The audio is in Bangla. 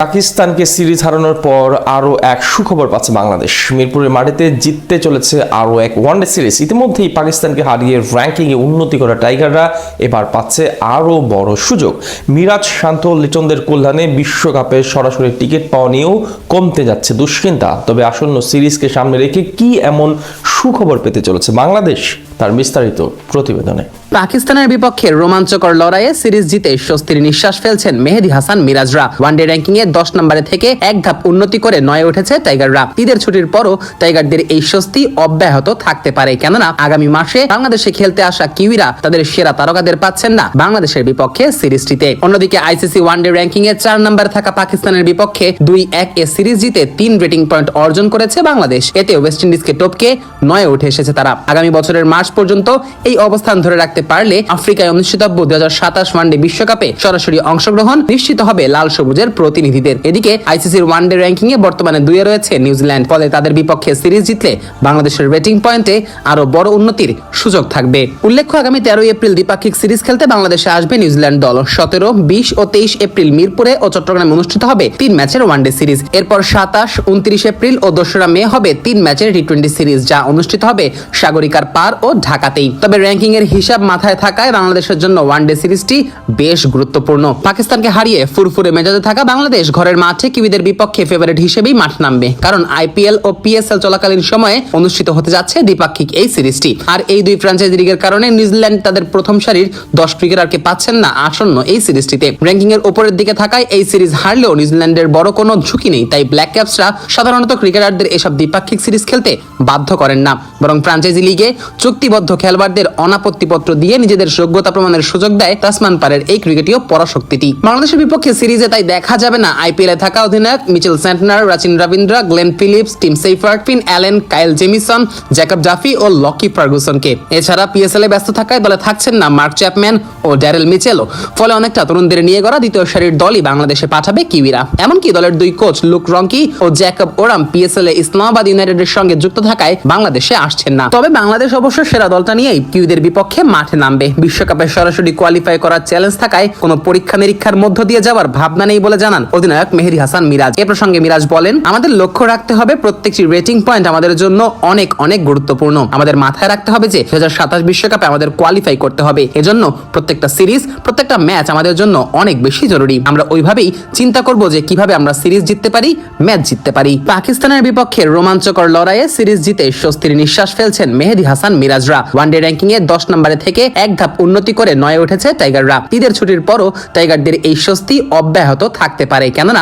পাকিস্তানকে সিরিজ হারানোর পর আরও এক সুখবর পাচ্ছে বাংলাদেশ। মিরপুরের মাটিতে জিততে চলেছে আরও এক ওয়ানডে সিরিজ। ইতিমধ্যেই পাকিস্তানকে হারিয়ে র্যাঙ্কিংয়ে উন্নতি করা টাইগাররা এবার পাচ্ছে আরও বড় সুযোগ। মিরাজ, শান্ত, লিটনদের কল্যাণে বিশ্বকাপে সরাসরি টিকিট পাওয়া নিয়েও কমতে যাচ্ছে দুশ্চিন্তা। তবে আসন্ন সিরিজকে সামনে রেখে কি এমন সুখবর পেতে চলেছে বাংলাদেশ, তার বিস্তারিত প্রতিবেদনে। পাকিস্তানের বিপক্ষে রোমাঞ্চকর লড়াইয়ে সিরিজ জিতে স্বস্তির নিঃশ্বাস ফেলছেন মেহেদী হাসান মিরাজরা। ওয়ানডে র্যাঙ্কিংয়ে 10 নম্বরে থেকে এক ধাপ উন্নতি করে 9-এ উঠেছে টাইগাররা। ঈদের ছুটির পরও টাইগারদের এই স্বস্তি অব্যাহত থাকতে পারে, কেননা আগামী মাসে বাংলাদেশে খেলতে আসা কিউইরা তাদের সেরা তারকাদের পাচ্ছেন না বাংলাদেশের বিপক্ষে সিরিজটিতে। অন্যদিকে আইসিসি ওয়ানডে র্যাঙ্কিংয়ে 4 নম্বরে থাকা পাকিস্তানের বিপক্ষে 2-1 এ সিরিজ জিতে 3 রেটিং পয়েন্ট অর্জন করেছে বাংলাদেশ। এতে ওয়েস্ট ইন্ডিজকে টপকে 9-এ উঠে এসেছে তারা। আগামী বছরের মার্চ পর্যন্ত এই অবস্থান ধরে রাখতে পারলে আফ্রিকায় অনুষ্ঠিতব্য 2027 ওয়ানডে বিশ্বকাপে সরাসরি অংশগ্রহণ নিশ্চিত হবে লাল সবুজের প্রতিনিধিদের। এদিকে আইসিসির ওয়ানডে র্যাঙ্কিংয়ে বর্তমানে 2-এ রয়েছে নিউজিল্যান্ড। ফলে তাদের বিপক্ষে সিরিজ জিতলে বাংলাদেশের রেটিং পয়েন্টে আরো বড় উন্নতির সুযোগ থাকবে। উল্লেখ্য, আগামী 13 এপ্রিল দ্বিপাক্ষিক সিরিজ খেলতে বাংলাদেশে আসবে নিউজিল্যান্ড দল। 17, 20 ও 23 এপ্রিল মিরপুরে ও চট্টগ্রামে অনুষ্ঠিত হবে 3 ম্যাচের ওয়ানডে সিরিজ। এরপর 27, 29 এপ্রিল ও 2রা মে হবে 3 ম্যাচের টি20 সিরিজ, যা অনুষ্ঠিত হবে সাগরিকার পার ও ঢাকাতেই। তবে র্যাঙ্কিং এর হিসাব মাথায় থাকায় বাংলাদেশের জন্য ওয়ানডে সিরিজটি বেশ গুরুত্বপূর্ণ। পাকিস্তানকে হারিয়ে ফুরফুরে মেজাজে থাকা বাংলাদেশ ঘরের মাঠে কিউইদের বিপক্ষে ফেভারিট হিসেবেই মাঠ নামবে, কারণ আইপিএল ও পিএসএল চলাকালীন সময়ে অনুষ্ঠিত হতে যাচ্ছে দ্বিপাক্ষিক এই সিরিজটি। আর এই দুই ফ্র্যাঞ্চাইজি লিগের কারণে নিউজিল্যান্ড তাদের প্রথম সারির 10 ক্রিকেটারকে পাচ্ছেন না আসন্ন এই সিরিজটিতে। র্যাঙ্কিং এর উপরের দিকে থাকায় এই সিরিজ হারলেও নিউজিল্যান্ডের বড় কোনো ঝুঁকি নেই। তাই ব্ল্যাক ক্যাপসরা সাধারণত ক্রিকেটারদের এসব দ্বিপাক্ষিক সিরিজ খেলতে বাধ্য করেন না, বরং ফ্র্যাঞ্চাইজি লিগে চুক্তিবদ্ধ খেলোয়াড়দের অনাপত্তিপত্র দিয়ে নিজেদের যোগ্যতা প্রমাণের সুযোগ দেয় তাসমান পারের এই ক্রিকেটীয় পরাশক্তিটি। বাংলাদেশের বিপক্ষে সিরিজে তাই দেখা যাবে না আইপিএল এ থাকা অধিনায়ক Mitchell Santner, Rachin Ravindra, Glenn Phillips, Tim Seifert, Finn Allen, Kyle Jamieson, Jacob Duffy ও লকি ফার্গুসনকে। এছাড়া পিএসএল এ ব্যস্ত থাকায় দলে থাকছেন না মার্ক চ্যাপম্যান ও ড্যারেল মিচেলও। ফলে অনেকটা তরুণদের নিয়ে গড়া দ্বিতীয় সারির দলই বাংলাদেশে পাঠাবে কিউইরা। এমনকি দলের 2 কোচ লুক রঙ্কি ও জ্যাকব ওরাম পিএসএল এ ইসলামাবাদ ইউনাইটেডের সঙ্গে যুক্ত থাকায় বাংলাদেশে আসছেন না। তবে বাংলাদেশ অবশ্য সেরা দলটা নিয়েই কিউইদের বিপক্ষে মাঠে নামবে। বিশ্বকাপে সরাসরি কোয়ালিফাই করার চ্যালেঞ্জ থাকায় কোনো পরীক্ষা নিরীক্ষার মধ্য দিয়ে যাওয়ার ভাবনা নেই বলে জানান অধিনায়ক মেহেদী হাসান মিরাজ। এ প্রসঙ্গে মিরাজ বলেন, আমাদের লক্ষ্য রাখতে হবে প্রত্যেকটি রেটিং পয়েন্ট আমাদের জন্য অনেক অনেক গুরুত্বপূর্ণ। আমাদের মাথায় রাখতে হবে যে 2027 বিশ্বকাপে আমাদের কোয়ালিফাই করতে হবে। এজন্য প্রত্যেকটা সিরিজ, প্রত্যেকটা ম্যাচ আমাদের জন্য অনেক বেশি জরুরি। আমরা ওইভাবেই চিন্তা করব যে কিভাবে আমরা সিরিজ জিততে পারি, ম্যাচ জিততে পারি। পাকিস্তানের বিপক্ষে রোমাঞ্চকর লড়াইয়ে সিরিজ জিতে স্বস্তির নিঃশ্বাস ফেলছেন মেহেদী হাসান মিরাজরা। ওয়ানডে র্যাঙ্কিংয়ে 10 নম্বরে থেকে এক ধাপ উন্নতি করে 9-এ উঠেছে টাইগাররা। ঈদের ছুটির পরও টাইগারদের এই স্বস্তি অব্যাহত থাকতে পারে, কেননা